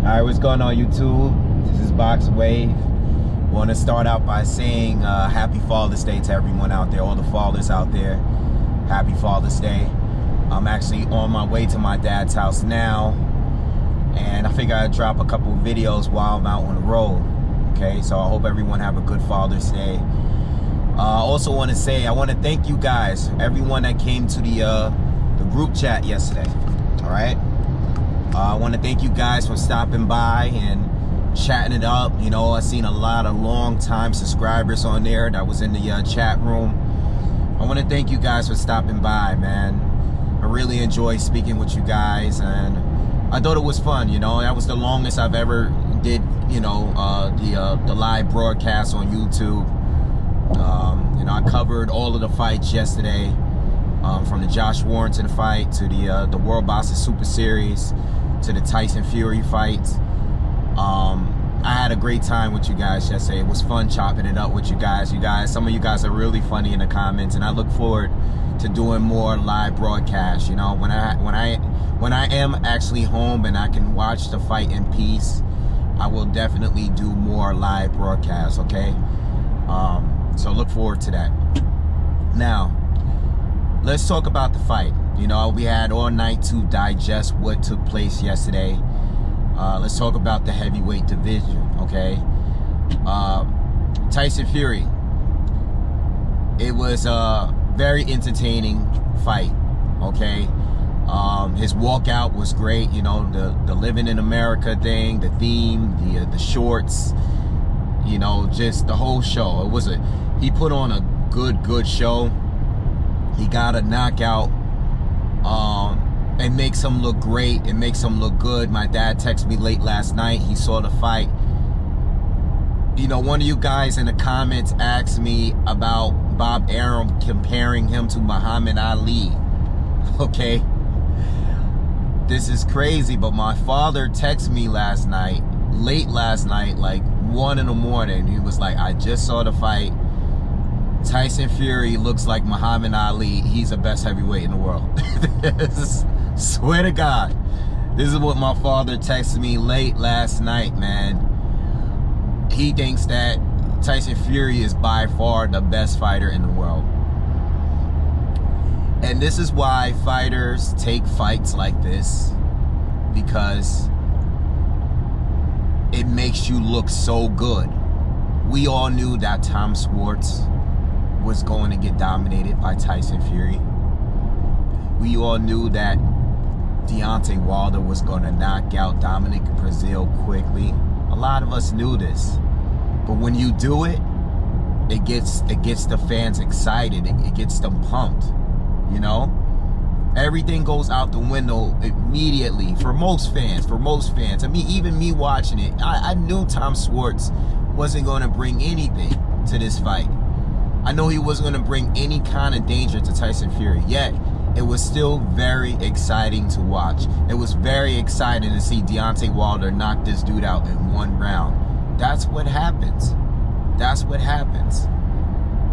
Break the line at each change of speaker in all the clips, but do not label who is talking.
Alright, what's going on YouTube? This is BoxingWave. Want to start out by saying happy Father's Day to everyone out there, all the fathers out there. Happy Father's Day. I'm actually on my way to my dad's house now, and I figure I'd drop a couple videos while I'm out on the road. Okay, so I hope everyone have a good Father's Day. I also want to say I want to thank you guys, everyone that came to the group chat yesterday. All right. I want to thank you guys for stopping by and chatting it up. You know, I've seen a lot of long-time subscribers on there that was in the chat room. I want to thank you guys for stopping by, man. I really enjoy speaking with you guys, and I thought it was fun. You know, that was the longest I've ever did, you know, the live broadcast on YouTube. You know, I covered all of the fights yesterday, from the Josh Warrington fight to the World Boxing Super Series, to the Tyson Fury fights. I had a great time with you guys yesterday. It was fun chopping it up with you guys. Some of you guys are really funny in the comments, and I look forward to doing more live broadcasts. You know, when I am actually home and I can watch the fight in peace, I will definitely do more live broadcasts. Okay, so look forward to that. Now, let's talk about the fight. You know, we had all night to digest what took place yesterday. Let's talk about the heavyweight division, okay? Tyson Fury. It was a very entertaining fight, okay? His walkout was great. You know, the Living in America thing, the theme, the shorts, you know, just the whole show. He put on a good show. He got a knockout. It makes him look great. It makes him look good. My dad texted me late last night. He saw the fight. You know, one of you guys in the comments asked me about Bob Arum comparing him to Muhammad Ali. Okay. This is crazy, but my father texted me last night, late last night, like 1 in the morning. He was like, I just saw the fight. Tyson Fury looks like Muhammad Ali. He's the best heavyweight in the world. Swear to God. This is what my father texted me late last night, man. He thinks that Tyson Fury is by far the best fighter in the world. And this is why fighters take fights like this, because it makes you look so good. We all knew that Tom Schwartz was going to get dominated by Tyson Fury. We all knew that Deontay Wilder was going to knock out Dominic Breazeale quickly. A lot of us knew this. But when you do it, it gets the fans excited. It gets them pumped, you know? Everything goes out the window immediately for most fans. I mean, even me watching it, I knew Tom Schwartz wasn't going to bring anything to this fight. I know he wasn't going to bring any kind of danger to Tyson Fury, yet it was still very exciting to watch. It was very exciting to see Deontay Wilder knock this dude out in 1 round. That's what happens. That's what happens.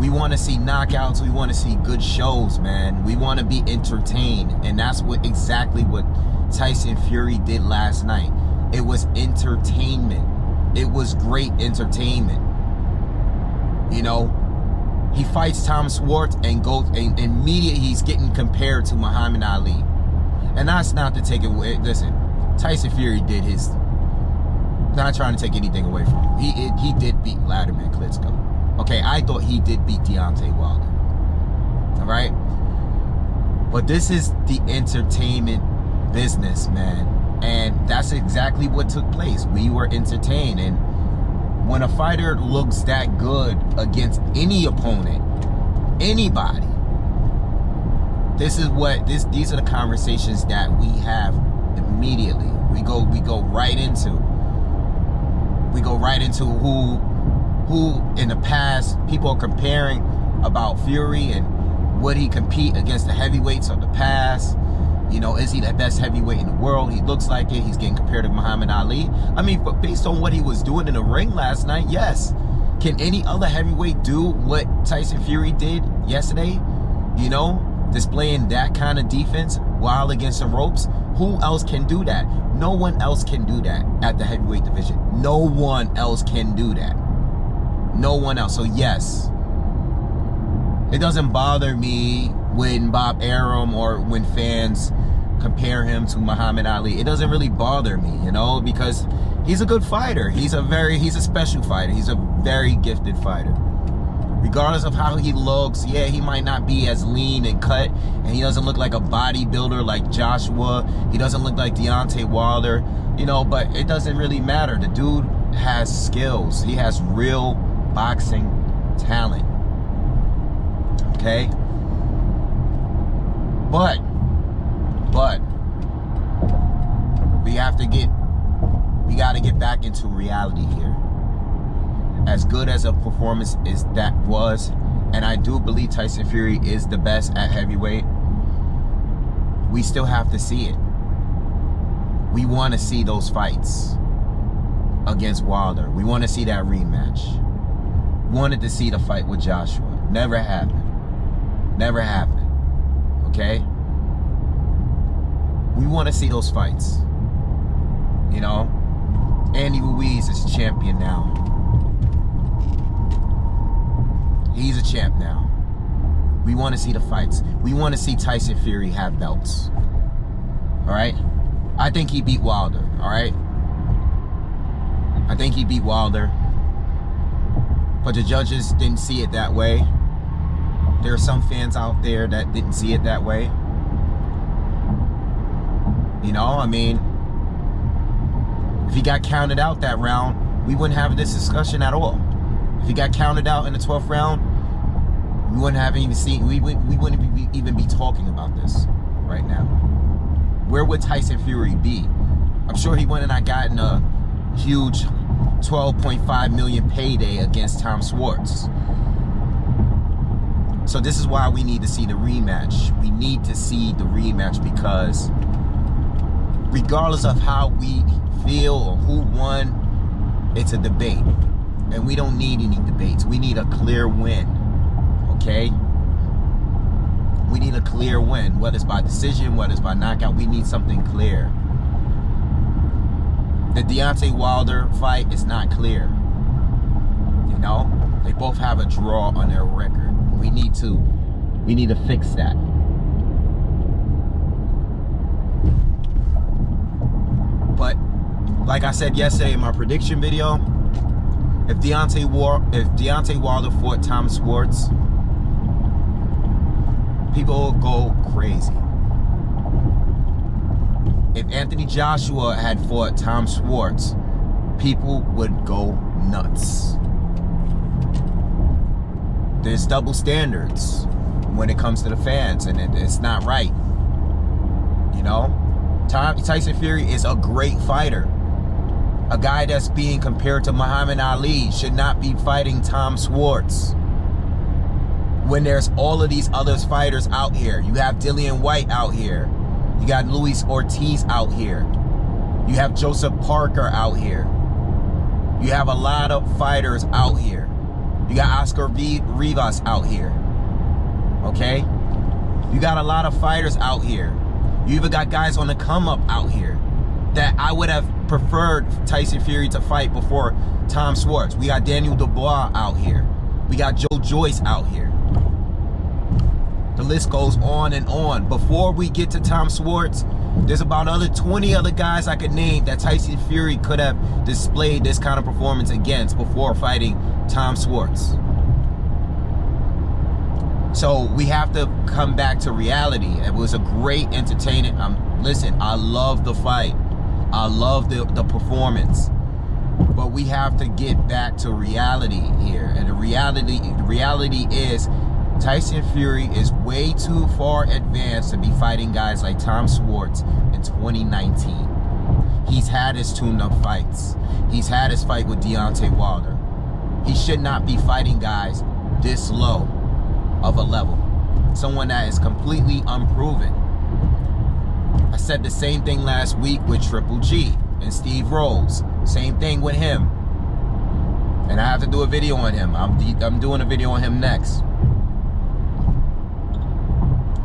We want to see knockouts. We want to see good shows, man. We want to be entertained, and that's exactly what Tyson Fury did last night. It was entertainment. It was great entertainment. You know, he fights Tom Schwartz and goes, and immediately he's getting compared to Muhammad Ali. And that's not to take it away. Listen, Tyson Fury did his, not trying to take anything away from him. He did beat Vladimir Klitschko. Okay, I thought he did beat Deontay Wilder. All right? But this is the entertainment business, man. And that's exactly what took place. We were entertained. And when a fighter looks that good against any opponent, anybody, these are the conversations that we have immediately. We go right into who in the past people are comparing about Fury and would he compete against the heavyweights of the past. You know, is he the best heavyweight in the world? He looks like it. He's getting compared to Muhammad Ali. I mean, but based on what he was doing in the ring last night, yes. Can any other heavyweight do what Tyson Fury did yesterday? You know, displaying that kind of defense while against the ropes? Who else can do that? No one else can do that at the heavyweight division. No one else can do that. No one else. So yes, it doesn't bother me when Bob Arum or when fans compare him to Muhammad Ali. It doesn't really bother me, you know, because he's a good fighter. He's a special fighter. He's a very gifted fighter. Regardless of how he looks, yeah, he might not be as lean and cut, and he doesn't look like a bodybuilder like Joshua. He doesn't look like Deontay Wilder, you know, but it doesn't really matter. The dude has skills. He has real boxing talent. Okay? But we got to get back into reality here. As good as a performance as that was, and I do believe Tyson Fury is the best at heavyweight, we still have to see it. We want to see those fights against Wilder. We want to see that rematch. We wanted to see the fight with Joshua. Never happened. Never happened. Okay? We want to see those fights. You know? Andy Ruiz is champion now. He's a champ now. We want to see the fights. We want to see Tyson Fury have belts. Alright? I think he beat Wilder. Alright? I think he beat Wilder. But the judges didn't see it that way. There are some fans out there that didn't see it that way. You know, I mean, if he got counted out that round, we wouldn't have this discussion at all. If he got counted out in the 12th round, we wouldn't have even seen, we wouldn't even be talking about this right now. Where would Tyson Fury be? I'm sure he wouldn't have gotten a huge 12.5 million payday against Tom Schwartz. So this is why we need to see the rematch. We need to see the rematch because regardless of how we feel or who won, it's a debate. And we don't need any debates. We need a clear win. Okay? We need a clear win. Whether it's by decision, whether it's by knockout, we need something clear. The Deontay Wilder fight is not clear. You know? They both have a draw on their record. We need to fix that. But like I said yesterday in my prediction video, if Deontay Wilder fought Tom Schwartz, people will go crazy. If Anthony Joshua had fought Tom Schwartz, people would go nuts. There's double standards when it comes to the fans, and it's not right. You know? Tyson Fury is a great fighter. A guy that's being compared to Muhammad Ali should not be fighting Tom Schwartz. When there's all of these other fighters out here. You have Dillian White out here. You got Luis Ortiz out here. You have Joseph Parker out here. You have a lot of fighters out here. You got Oscar Rivas out here. Okay? You got a lot of fighters out here. You even got guys on the come up out here that I would have preferred Tyson Fury to fight before Tom Schwartz. We got Daniel Dubois out here. We got Joe Joyce out here. The list goes on and on. Before we get to Tom Schwartz, there's about 20 other guys I could name that Tyson Fury could have displayed this kind of performance against before fighting Tom Schwartz. So we have to come back to reality. It was a great entertainment. Listen, I love the fight. I love the performance. But we have to get back to reality here. And the reality is Tyson Fury is way too far advanced to be fighting guys like Tom Schwartz in 2019. He's had his tune-up fights. He's had his fight with Deontay Wilder. He should not be fighting guys this low of a level. Someone that is completely unproven. I said the same thing last week with Triple G and Steve Rose. Same thing with him. And I have to do a video on him. I'm doing a video on him next.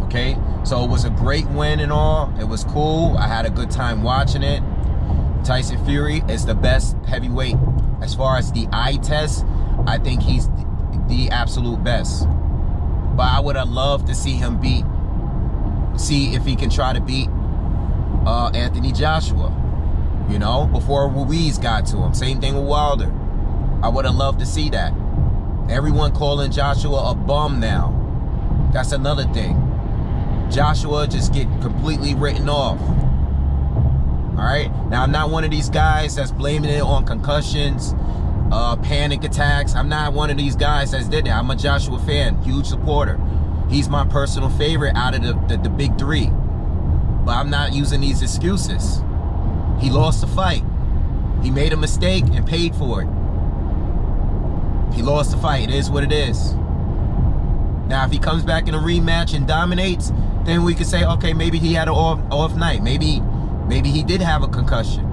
Okay, so it was a great win and all. It was cool. I had a good time watching it. Tyson Fury is the best heavyweight. As far as the eye test, I think he's the absolute best. But I would have loved to see him see if he can try to beat Anthony Joshua, you know, before Ruiz got to him. Same thing with Wilder. I would have loved to see that. Everyone calling Joshua a bum now. That's another thing. Joshua just get completely written off. All right? Now, I'm not one of these guys that's blaming it on concussions, panic attacks. I'm not one of these guys that's did that. I'm a Joshua fan, huge supporter. He's my personal favorite out of the big three. But I'm not using these excuses. He lost the fight. He made a mistake and paid for it. He lost the fight. It is what it is. Now, if he comes back in a rematch and dominates, then we could say, okay, maybe he had an off night. Maybe he did have a concussion.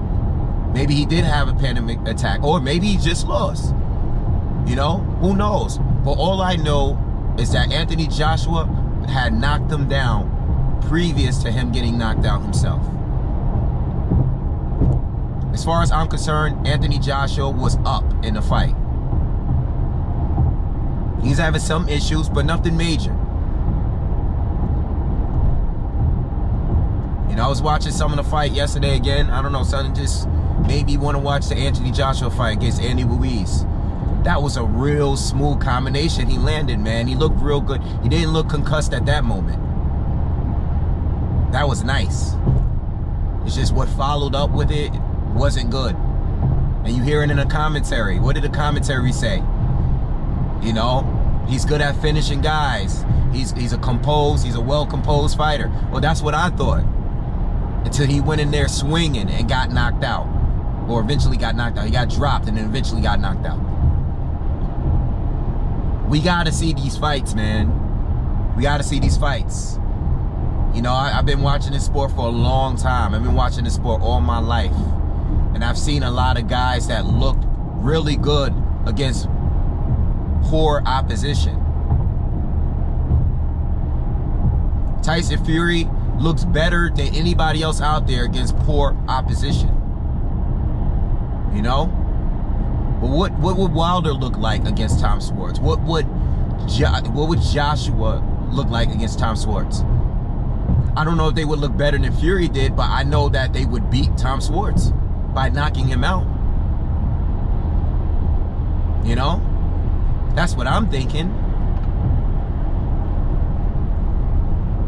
Maybe he did have a panic attack. Or maybe he just lost. You know, who knows? But all I know is that Anthony Joshua had knocked him down previous to him getting knocked out himself. As far as I'm concerned, Anthony Joshua was up in the fight. He's having some issues, but nothing major. You know, I was watching some of the fight yesterday again. I don't know, something just made me want to watch the Anthony Joshua fight against Andy Ruiz. That was a real smooth combination he landed, man. He looked real good. He didn't look concussed at that moment. That was nice. It's just what followed up with it wasn't good. And you hear it in the commentary. What did the commentary say? You know, he's good at finishing guys. He's a well-composed fighter. Well, that's what I thought. Until he went in there swinging and got knocked out. Or eventually got knocked out. He got dropped and then eventually got knocked out. We gotta see these fights, man. We gotta see these fights. You know, I've been watching this sport for a long time. I've been watching this sport all my life. And I've seen a lot of guys that looked really good against poor opposition. Tyson Fury looks better than anybody else out there against poor opposition. You know? But what would Wilder look like against Tom Schwartz? What would Joshua look like against Tom Schwartz? I don't know if they would look better than Fury did, but I know that they would beat Tom Schwartz by knocking him out. You know? That's what I'm thinking.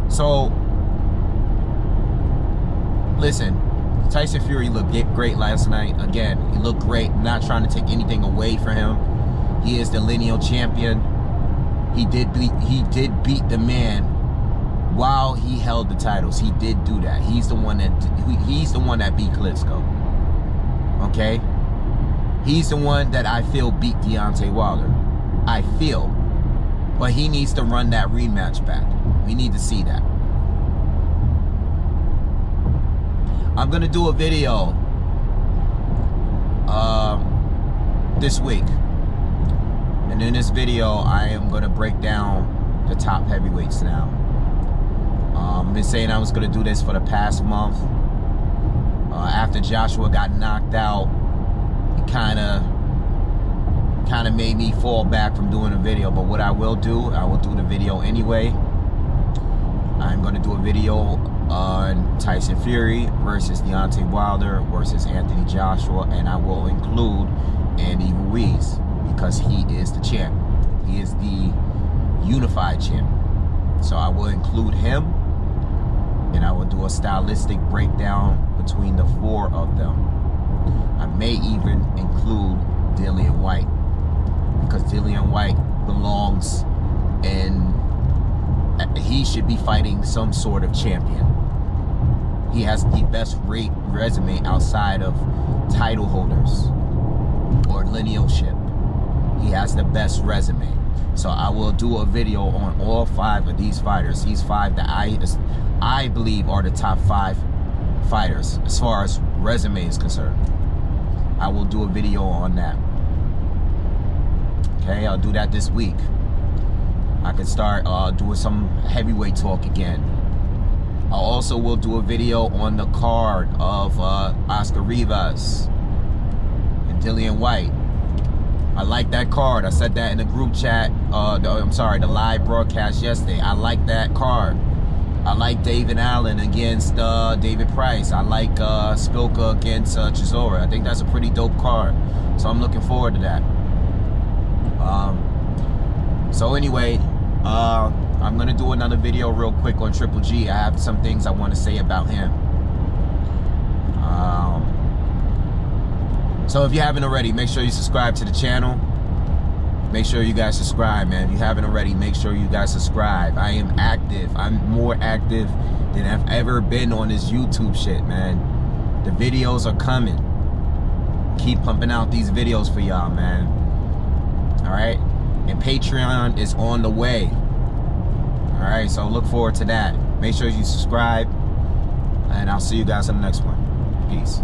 So, listen, Tyson Fury looked great last night. Again, he looked great. I'm not trying to take anything away from him. He is the lineal champion. He did beat the man while he held the titles. He did do that. He's the one that beat Klitschko. Okay? He's the one that I feel beat Deontay Wilder. I feel. But he needs to run that rematch back. We need to see that. I'm going to do a video this week. And in this video, I am going to break down the top heavyweights now. I've been saying I was going to do this for the past month. After Joshua got knocked out, it kind of made me fall back from doing a video. But what I will do the video anyway. I'm going to do a video on Tyson Fury versus Deontay Wilder versus Anthony Joshua, and I will include Andy Ruiz because he is the champ. He is the unified champ. So I will include him, and I will do a stylistic breakdown between the four of them. I may even include Dillian White, because Dillian White belongs in, he should be fighting some sort of champion. He has the best resume outside of title holders or linealship. He has the best resume. So I will do a video on all 5 of these fighters. These 5 that I believe are the top 5 fighters as far as resume is concerned. I will do a video on that. Okay, I'll do that this week. I can start doing some heavyweight talk again. I also will do a video on the card of Oscar Rivas and Dillian White. I like that card. I said that in the group chat. The live broadcast yesterday. I like that card. I like David Allen against David Price. I like Spilka against Chisora. I think that's a pretty dope card. So I'm looking forward to that. So anyway, I'm going to do another video real quick on Triple G. I have some things I want to say about him. So if you haven't already, make sure you subscribe to the channel. Make sure you guys subscribe, man. If you haven't already, make sure you guys subscribe. I am active. I'm more active than I've ever been on this YouTube shit, man. The videos are coming. Keep pumping out these videos for y'all, man. All right? And Patreon is on the way. All right? So look forward to that. Make sure you subscribe. And I'll see you guys in the next one. Peace.